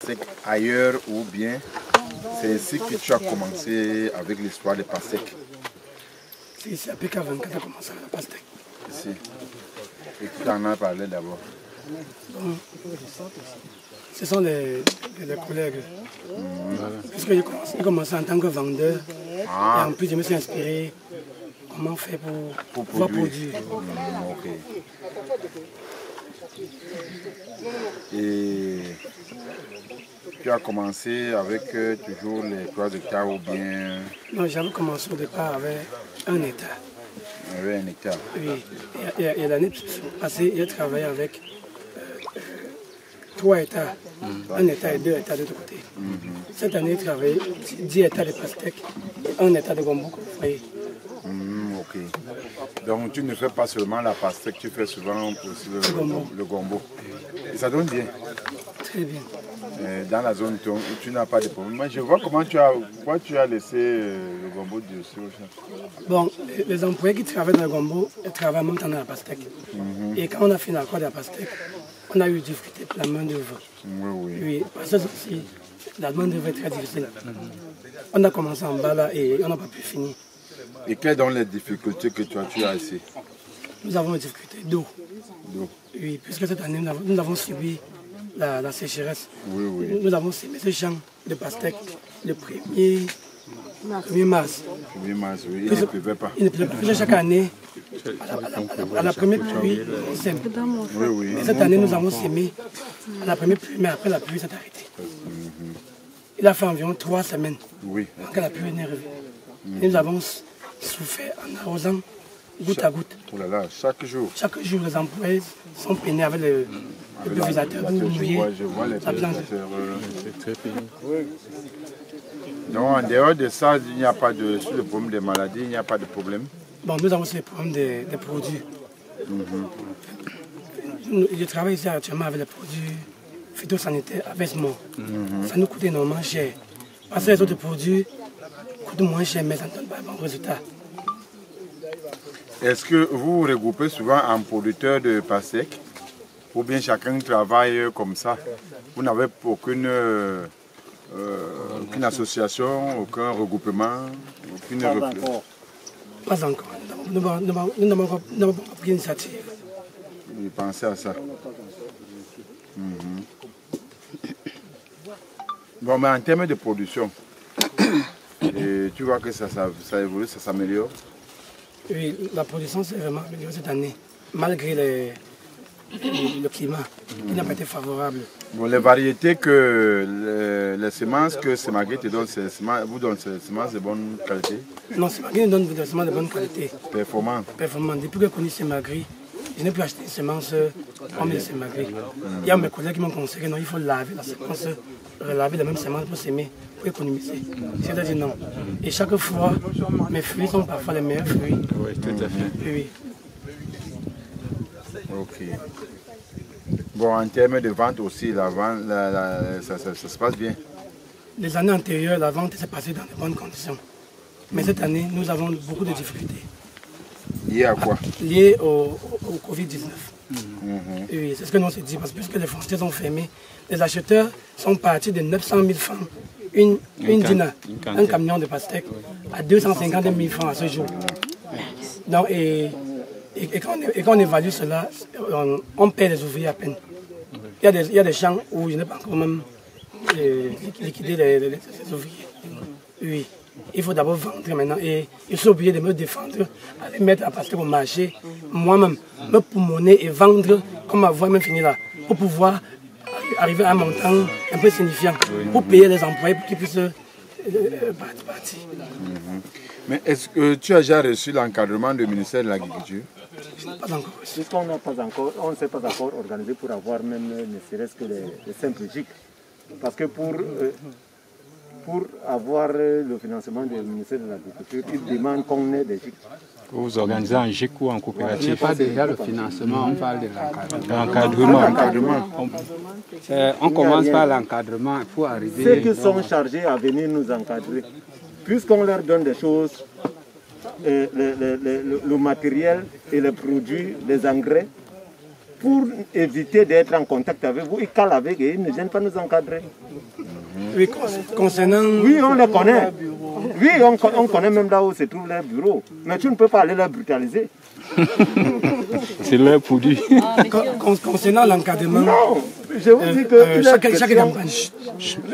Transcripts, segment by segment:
pastèque ailleurs ou bien c'est ici que tu as commencé avec l'histoire des pastèques? C'est à PK24 que tu as commencé avec la pastèque. Ici. Et qui en a parlé d'abord? Bon, ce sont les collègues. Puisque j'ai commencé en tant que vendeur. Et en plus, je me suis inspiré comment faire pour pouvoir produire. Ok. Et tu as commencé avec toujours les 3 hectares ou bien? Non, j'avais commencé au départ avec 1 hectare. Avec 1 hectare. Oui. Et l'année passée, j'ai travaillé avec 3 hectares. 1 hectare et 2 hectares de l'autre côté. Cette année, j'ai travaillé 10 hectares de pastèques et 1 hectare de gombo. Ok. Donc tu ne fais pas seulement la pastèque, tu fais souvent aussi le gombo. Et ça donne bien. Très bien. Dans la zone où tu n'as pas de problème. Mais je vois pourquoi tu as laissé le gombo dessus. Bon, les employés qui travaillent dans le gombo, ils travaillent en même temps dans la pastèque. Et quand on a fini l'accord de la pastèque, on a eu difficulté pour la main d'œuvre. Oui, parce que aussi, la main d'œuvre est très difficile. On a commencé en bas là et on n'a pas pu finir. Et quelles sont les difficultés que tu as ici? Nous avons des difficultés d'eau. Oui, puisque cette année, nous avons subi la sécheresse. Nous avons semé ce champ de pastèque le 1er mars. 1er mars, oui. Il ne pleuvait pas. Il ne pleuvait pas. Chaque année, à la première pluie, on sème. Et cette année, nous avons semé à la première pluie, mais après la pluie s'est arrêtée. Il a fait environ 3 semaines quand la pluie est arrivée. Nous avons souffert en arrosant goutte à goutte. Oh là là, chaque jour? Chaque jour, les employés sont peinés avec le pulvérisateur pour mouiller. Je vois les pulvérisateurs. C'est très pénible. Non, en dehors de ça, il n'y a pas de... Sur le problème des maladies, il n'y a pas de problème? Bon, nous avons aussi le problème des produits. Je travaille ici actuellement avec les produits phytosanitaires à Vesmont. Ça nous coûte énormément cher. Parce que les autres produits coûtent moins cher, mais ça ne donne pas de bons résultats. Est-ce que vous vous regroupez souvent en producteurs de pastèques? Ou bien chacun travaille comme ça? Vous n'avez aucune association, aucun regroupement, aucune réflexion? Pas encore. Nous n'avons pas pris l'initiative. Vous pensez à ça? Bon, mais en termes de production, tu vois que ça évolue, ça s'améliore? Oui, la production s'est vraiment améliorée cette année, malgré le climat qui n'a pas été favorable. Bon, les variétés que les semences que Semagri te donne, vous donne des semences de bonne qualité? Non, Semagri nous donne des semences de bonne qualité. Performant? Performant. Depuis que j'ai connu Semagri, je n'ai plus acheté une semence comme les Semagri. Il y a mes collègues qui m'ont conseillé non, il faut laver la semence, relaver la même semence pour s'aimer, pour économiser. C'est-à-dire non. Et chaque fois, mes fruits sont parfois les meilleurs fruits. Oui, tout à fait. Oui. Ok. Bon, en termes de vente aussi, la vente, ça se passe bien? Les années antérieures, la vente s'est passée dans de bonnes conditions. Mais cette année, nous avons beaucoup de difficultés. Liées à quoi? Liées au Covid-19. Oui, c'est ce que nous on s'est dit, parce que puisque les frontières sont fermées, les acheteurs sont partis de 900 000 francs, un camion de pastèques, à 250 000 francs à ce jour. Donc, et quand on évalue cela, on paie les ouvriers à peine. Il y a des champs où je n'ai pas encore même liquidé les ouvriers. Oui. Il faut d'abord vendre maintenant et ils sont obligés de me défendre, aller mettre la pastèque au marché, moi-même, me poumonner et vendre comme ma voix même finie là, pour pouvoir arriver à un montant un peu signifiant, pour payer les employés pour qu'ils puissent partir. Mais est-ce que tu as déjà reçu l'encadrement du ministère de l'Agriculture? Pas encore. Puisqu'on n'a pas encore, on ne s'est pas encore organisé pour avoir même ne serait-ce que les simples GIC. Parce que pour avoir le financement du ministère de l'Agriculture, il demande qu'on ait des GIC. Vous organisez en GIC ou en coopérative? Ce n'est pas déjà le financement, on parle de l'encadrement. On commence par l'encadrement pour arriver... Ceux qui sont chargés à venir nous encadrer, puisqu'on leur donne des choses, le matériel et les produits, les engrais, pour éviter d'être en contact avec vous, ils calent avec et ils ne viennent pas nous encadrer. Oui, concernant... Oui, on les connaît. Oui, on connaît même là où se trouve leur bureau. Mais tu ne peux pas aller les brutaliser. C'est leur produit. Concernant l'encadrement... Non, je vous dis que... chaque campagne,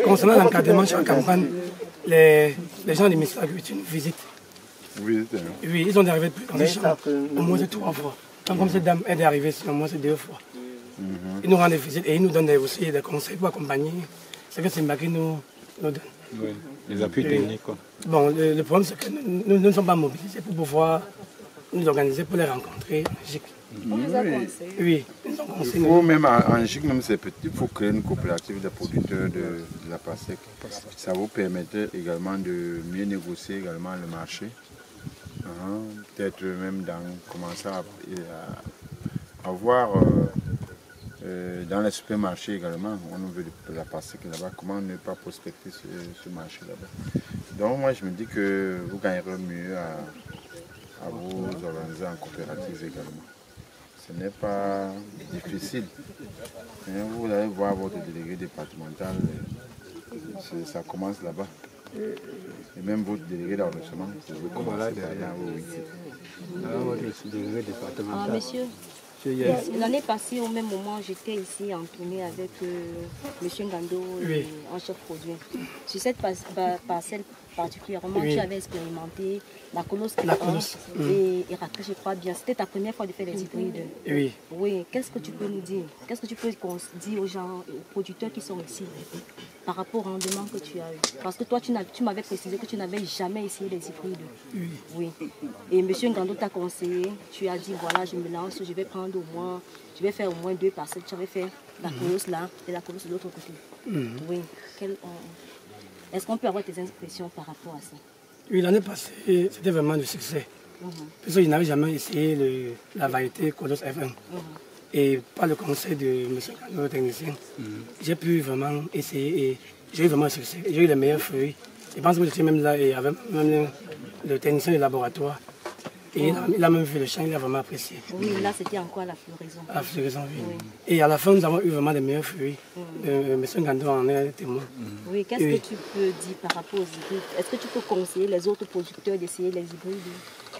concernant l'encadrement, chaque campagne, les gens du ministère de l'Agriculture nous visitent. Oui, oui, ils sont arrivés dans les champs au moins 3 fois. Comme cette dame est arrivée au moins 2 fois. Ils nous rendent des visites et ils nous donnent aussi des conseils pour accompagner. C'est que Simbaki nous donne. Oui, les appuis techniques. Quoi. Bon, le problème c'est que nous ne sommes pas mobilisés pour pouvoir nous organiser pour les rencontrer en GIC. Oui, ils ont conseillé. Il faut même en GIC, même c'est petit, il faut créer une coopérative des producteurs de la PASEC. Ça vous permettait également de mieux négocier également le marché. Peut-être même commencer à voir dans les supermarchés également, on veut la PASEC là-bas, comment ne pas prospecter ce marché là-bas. Donc moi je me dis que vous gagnerez mieux à vous organiser en coopérative également. Ce n'est pas difficile. Vous allez voir votre délégué départemental, ça commence là-bas. Et même votre délégué d'arrondissement, vous pouvez commencer par là. Ah, monsieur, l'année passée, au même moment, j'étais ici en tournée avec M. Ngando, en chef produit. Sur cette parcelle particulièrement, tu avais expérimenté la colosse et Héraclès, je crois bien. C'était ta première fois de faire les hybrides. Oui. Oui. Qu'est-ce que tu peux nous dire? Qu'est-ce que tu peux dire aux gens, aux producteurs qui sont ici par rapport au rendement que tu as eu? Parce que toi, tu m'avais précisé que tu n'avais jamais essayé les hybrides. Oui. Et M. Ngando t'a conseillé, tu as dit voilà, je me lance, je vais faire au moins 2 parcelles. Tu avais fait la colosse là et la colosse de l'autre côté. Oui. Est-ce qu'on peut avoir tes impressions par rapport à ça? Oui, l'année passée, c'était vraiment du succès. Parce que je n'avais jamais essayé la variété Colosse F1. Et par le conseil de M. Ngando, le technicien, j'ai pu vraiment essayer et j'ai eu vraiment un succès. J'ai eu les meilleurs fruits. Je pense que j'étais même là et avec même le technicien du laboratoire. Et il a même vu le champ, il a vraiment apprécié. Oui, là c'était encore à la floraison. À la floraison, oui. Et à la fin, nous avons eu vraiment les meilleurs fruits. M. Ngando en est témoin. Oui, qu'est-ce que tu peux dire par rapport aux hybrides? Est-ce que tu peux conseiller les autres producteurs d'essayer les hybrides?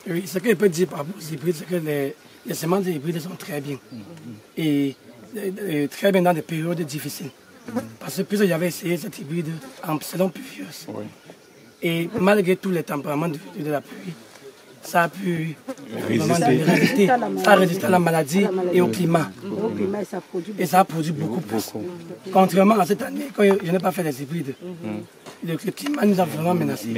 Oui, ce que je peux dire par rapport aux hybrides, c'est que les semences des hybrides sont très bien. Et très bien dans des périodes difficiles. Parce que puisque j'avais essayé cet hybride en saison pluvieuse. Et malgré tous les tempéraments de la pluie, ça a pu résister à la maladie et au climat. Et ça a produit beaucoup plus. Contrairement à cette année, quand je n'ai pas fait les hybrides, le climat nous a vraiment menacé.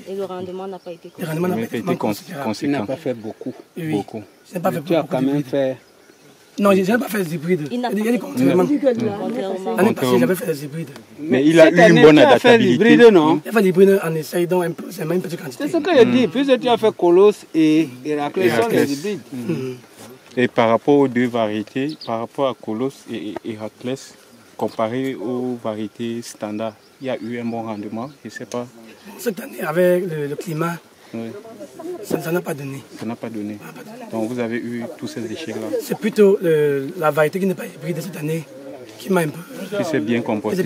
Et le rendement n'a pas été conséquent. Le rendement n'a pas été conséquent. Tu n'as pas fait beaucoup. beaucoup. Tu as quand même fait... Non, je n'ai pas fait les hybrides. Il a contrairement. L'année passée, j'avais fait les hybrides. Mais il a eu une bonne adaptabilité. Il a fait les hybrides en essayant donc c'est même une petite quantité. C'est ce que je dis. Puisque tu as fait Colosse et Héraclès, sont les hybrides. Et par rapport aux 2 variétés, par rapport à Colosse et Héraclès, comparé aux variétés standards, il y a eu un bon rendement, je ne sais pas. Cette année, avec le climat, ça n'a pas donné. Ça n'a pas donné. Donc vous avez eu tous ces échecs-là. C'est plutôt la variété qui n'est pas hybride cette année qui m'a un peu... Qui s'est bien comportée.